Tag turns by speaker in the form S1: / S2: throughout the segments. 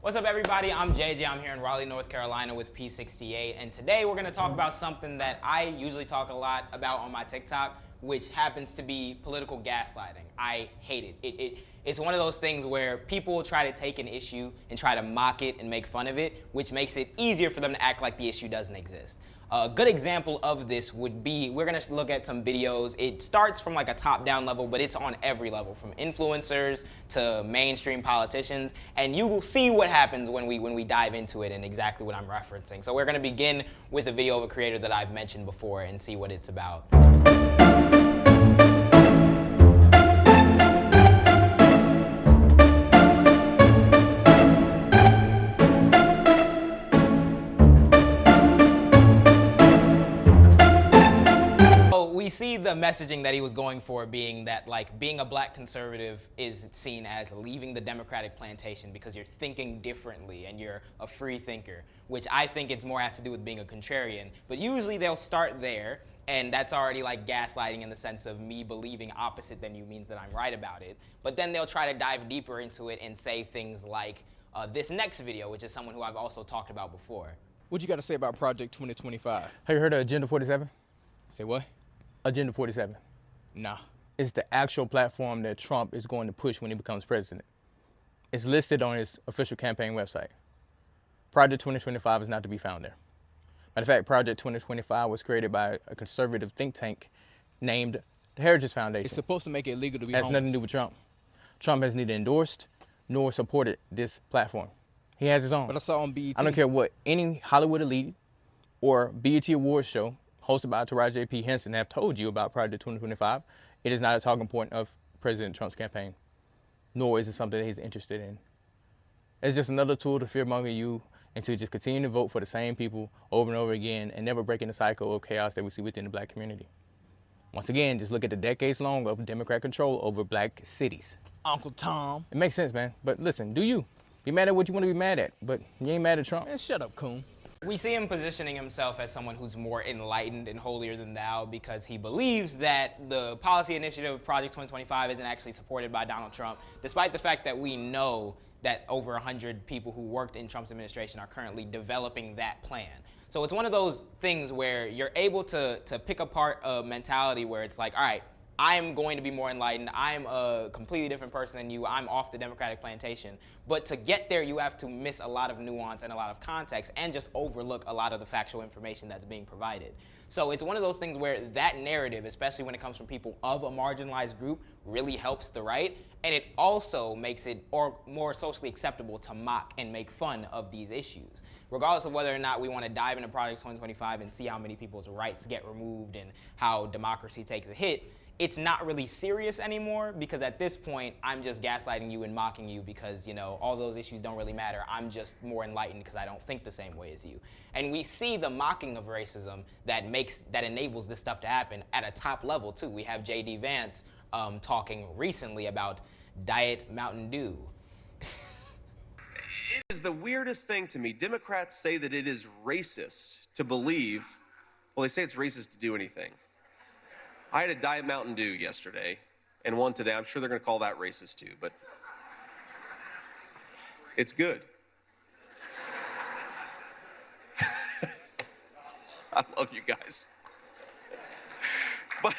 S1: What's up, everybody? I'm JJ. I'm here in Raleigh, North Carolina with P68, and today we're going to talk about something that I usually talk a lot about on my TikTok, which happens to be political gaslighting. I hate it. It's one of those things where people try to take an issue and try to mock it and make fun of it, which makes it easier for them to act like the issue doesn't exist. A good example of this would be, we're gonna look at some videos. It starts from like a top-down level, but it's on every level, from influencers to mainstream politicians, and you will see what happens when we dive into it and exactly what I'm referencing. So we're gonna begin with a video of a creator that I've mentioned before and see what it's about. We see the messaging that he was going for being that, like, being a black conservative is seen as leaving the Democratic plantation because you're thinking differently and you're a free thinker, which I think it's more has to do with being a contrarian. But usually they'll start there, and that's already like gaslighting in the sense of me believing opposite than you means that I'm right about it. But then they'll try to dive deeper into it and say things like this next video, which is someone who I've also talked about before.
S2: What you got to say about Project 2025?
S3: Have you heard of Agenda 47?
S2: Say what?
S3: Agenda 47.
S2: Nah.
S3: It's the actual platform that Trump is going to push when he becomes president. It's listed on his official campaign website. Project 2025 is not to be found there. Matter of fact, Project 2025 was created by a conservative think tank named the Heritage Foundation.
S2: It's supposed to make it illegal to be
S3: It has
S2: homeless.
S3: nothing to do with Trump. Trump has neither endorsed nor supported this platform. He has his own.
S2: But I saw on BET.
S3: I don't care what any Hollywood elite or BET Awards show hosted by Taraji P. Henson have told you about Project 2025. It is not a talking point of President Trump's campaign, nor is it something that he's interested in. It's just another tool to fearmonger you and to just continue to vote for the same people over and over again and never breaking the cycle of chaos that we see within the black community. Once again, just look at the decades long of Democrat control over black cities.
S2: Uncle Tom.
S3: It makes sense, man. But listen, do you? Be mad at what you want to be mad at, but you ain't mad at Trump.
S2: Man, shut up, coon.
S1: We see him positioning himself as someone who's more enlightened and holier than thou because he believes that the policy initiative of Project 2025 isn't actually supported by Donald Trump, despite the fact that we know that over 100 people who worked in Trump's administration are currently developing that plan. So it's one of those things where you're able to pick apart a mentality where it's like, all right, I'm going to be more enlightened. I'm a completely different person than you. I'm off the Democratic plantation. But to get there, you have to miss a lot of nuance and a lot of context and just overlook a lot of the factual information that's being provided. So it's one of those things where that narrative, especially when it comes from people of a marginalized group, really helps the right. And it also makes it more socially acceptable to mock and make fun of these issues. Regardless of whether or not we want to dive into Project 2025 and see how many people's rights get removed and how democracy takes a hit, it's not really serious anymore because at this point, I'm just gaslighting you and mocking you because, you know, all those issues don't really matter. I'm just more enlightened because I don't think the same way as you. And we see the mocking of racism that enables this stuff to happen at a top level too. We have J.D. Vance talking recently about Diet Mountain Dew.
S4: It is the weirdest thing to me. Democrats say that it is racist to believe, well, they say it's racist to do anything. I had a Diet Mountain Dew yesterday and one today. I'm sure they're going to call that racist too, but it's good. I love you guys. But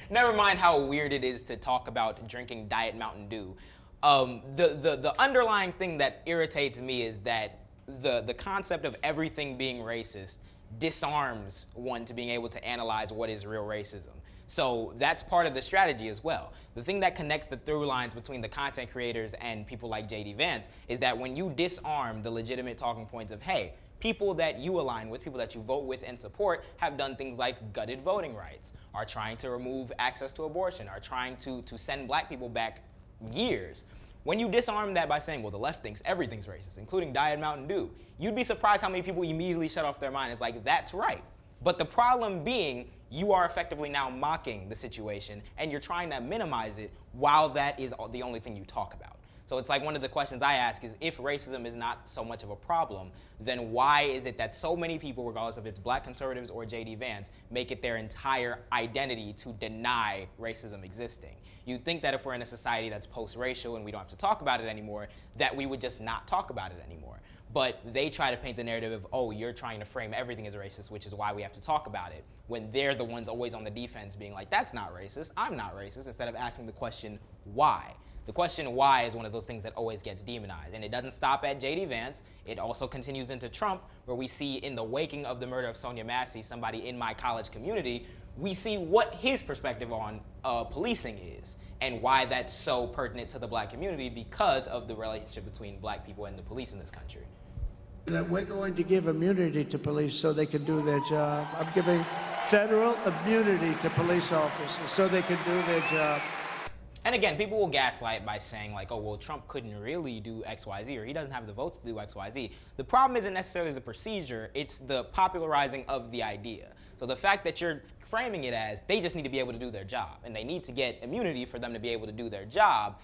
S1: never mind how weird it is to talk about drinking Diet Mountain Dew. The underlying thing that irritates me is that the concept of everything being racist disarms one to being able to analyze what is real racism. So that's part of the strategy as well. The thing that connects the through lines between the content creators and people like J.D. Vance is that when you disarm the legitimate talking points of, hey, people that you align with, people that you vote with and support have done things like gutted voting rights, are trying to remove access to abortion, are trying to send black people back years. When you disarm that by saying, well, the left thinks everything's racist, including Diet Mountain Dew, you'd be surprised how many people immediately shut off their mind. It's like, that's right. But the problem being, you are effectively now mocking the situation and you're trying to minimize it while that is the only thing you talk about. So it's like one of the questions I ask is, if racism is not so much of a problem, then why is it that so many people, regardless if it's black conservatives or J.D. Vance, make it their entire identity to deny racism existing? You'd think that if we're in a society that's post-racial and we don't have to talk about it anymore, that we would just not talk about it anymore. But they try to paint the narrative of, oh, you're trying to frame everything as racist, which is why we have to talk about it, when they're the ones always on the defense being like, that's not racist, I'm not racist, instead of asking the question, why? The question why is one of those things that always gets demonized. And it doesn't stop at J.D. Vance. It also continues into Trump, where we see in the waking of the murder of Sonia Massey, somebody in my college community, we see what his perspective on policing is and why that's so pertinent to the black community because of the relationship between black people and the police in this country.
S5: That we're going to give immunity to police so they can do their job. I'm giving federal immunity to police officers so they can do their job.
S1: And again, people will gaslight by saying like, oh, well, Trump couldn't really do X, Y, Z, or he doesn't have the votes to do X, Y, Z. The problem isn't necessarily the procedure, it's the popularizing of the idea. So the fact that you're framing it as they just need to be able to do their job and they need to get immunity for them to be able to do their job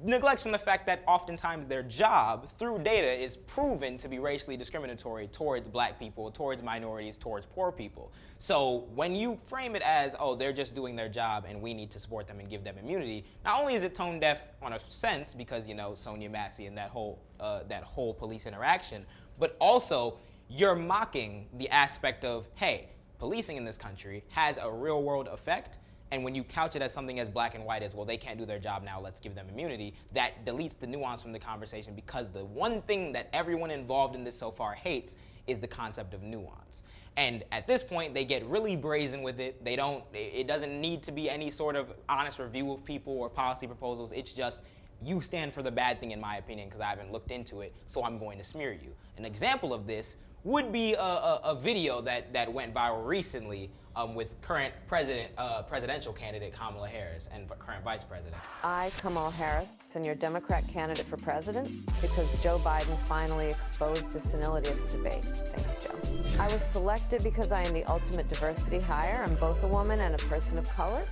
S1: neglects from the fact that oftentimes their job through data is proven to be racially discriminatory towards black people, towards minorities, towards poor people. So when you frame it as, oh, they're just doing their job and we need to support them and give them immunity, not only is it tone deaf on a sense because, you know, Sonia Massey and that whole police interaction, but also you're mocking the aspect of, hey, policing in this country has a real world effect. And when you couch it as something as black and white as, well, they can't do their job now, let's give them immunity, that deletes the nuance from the conversation because the one thing that everyone involved in this so far hates is the concept of nuance. And at this point, they get really brazen with it. It doesn't need to be any sort of honest review of people or policy proposals. It's just, you stand for the bad thing in my opinion because I haven't looked into it, so I'm going to smear you. An example of this would be a video that went viral recently with current presidential candidate Kamala Harris and current vice president.
S6: I, Kamala Harris, am your Democrat candidate for president because Joe Biden finally exposed his senility at the debate. Thanks, Joe. I was selected because I am the ultimate diversity hire. I'm both a woman and a person of color.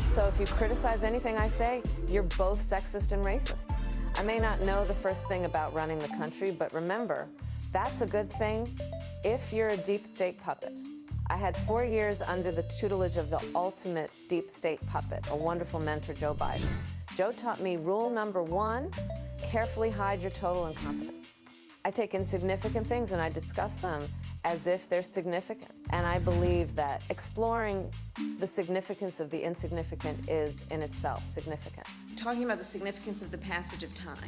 S6: So if you criticize anything I say, you're both sexist and racist. I may not know the first thing about running the country, but remember, that's a good thing if you're a deep state puppet. I had 4 years under the tutelage of the ultimate deep state puppet, a wonderful mentor, Joe Biden. Joe taught me rule number 1, carefully hide your total incompetence. I take insignificant things and I discuss them as if they're significant. And I believe that exploring the significance of the insignificant is in itself significant.
S7: Talking about the significance of the passage of time,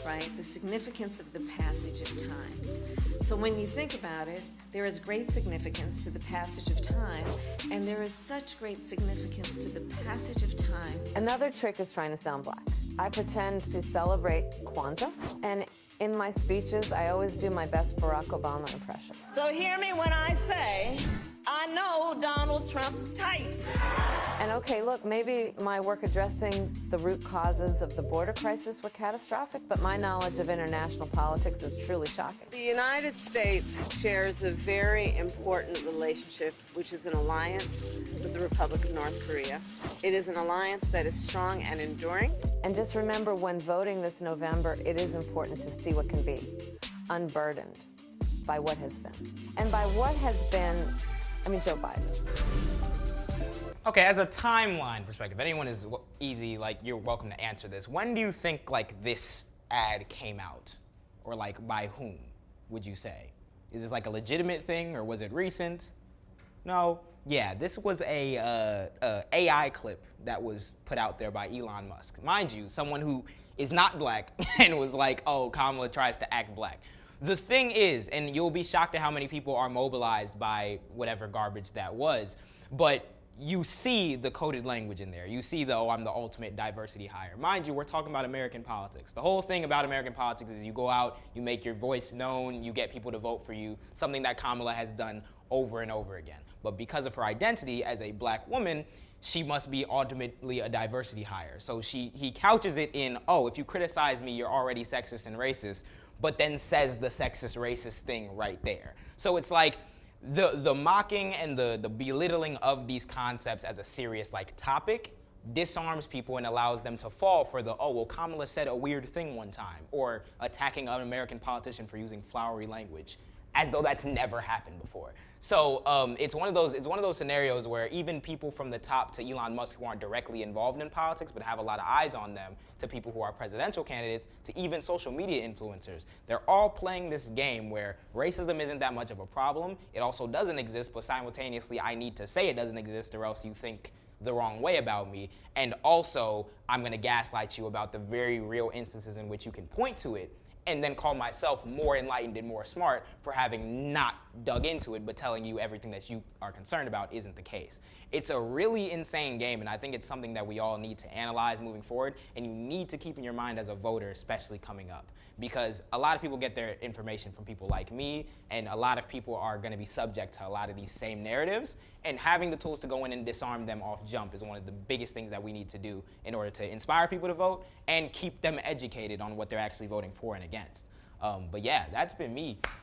S7: right? The significance of the passage of time. So when you think about it, there is great significance to the passage of time, and there is such great significance to the passage of time.
S6: Another trick is trying to sound black. I pretend to celebrate Kwanzaa, and in my speeches, I always do my best Barack Obama impression.
S7: So hear me when I say, I know Donald Trump's type.
S6: And okay, look, maybe my work addressing the root causes of the border crisis were catastrophic, but my knowledge of international politics is truly shocking.
S8: The United States shares a very important relationship, which is an alliance with the Republic of North Korea. It is an alliance that is strong and enduring.
S6: And just remember, when voting this November, it is important to see what can be unburdened by what has been. And by what has been, I mean Joe Biden.
S1: Okay, as a timeline perspective, anyone is easy, like, you're welcome to answer this. When do you think, like, this ad came out? Or, like, by whom, would you say? Is this, like, a legitimate thing, or was it recent? No? Yeah, this was a AI clip that was put out there by Elon Musk. Mind you, someone who is not black and was like, oh, Kamala tries to act black. The thing is, and you'll be shocked at how many people are mobilized by whatever garbage that was, but you see the coded language in there. You see the, oh, I'm the ultimate diversity hire. Mind you, we're talking about American politics. The whole thing about American politics is you go out, you make your voice known, you get people to vote for you, something that Kamala has done over and over again. But because of her identity as a black woman, she must be ultimately a diversity hire. So he couches it in, oh, if you criticize me, you're already sexist and racist, but then says the sexist, racist thing right there. So it's like, the mocking and the belittling of these concepts as a serious like topic disarms people and allows them to fall for the, oh, well, Kamala said a weird thing one time, or attacking an American politician for using flowery language, as though that's never happened before. So it's one of those scenarios where even people from the top to Elon Musk who aren't directly involved in politics but have a lot of eyes on them, to people who are presidential candidates, to even social media influencers, they're all playing this game where racism isn't that much of a problem. It also doesn't exist, but simultaneously I need to say it doesn't exist or else you think the wrong way about me. And also I'm gonna gaslight you about the very real instances in which you can point to it, and then call myself more enlightened and more smart for having not dug into it, but telling you everything that you are concerned about isn't the case. It's a really insane game, and I think it's something that we all need to analyze moving forward, and you need to keep in your mind as a voter, especially coming up. Because a lot of people get their information from people like me, and a lot of people are gonna be subject to a lot of these same narratives, and having the tools to go in and disarm them off jump is one of the biggest things that we need to do in order to inspire people to vote and keep them educated on what they're actually voting for and against. But yeah, that's been me.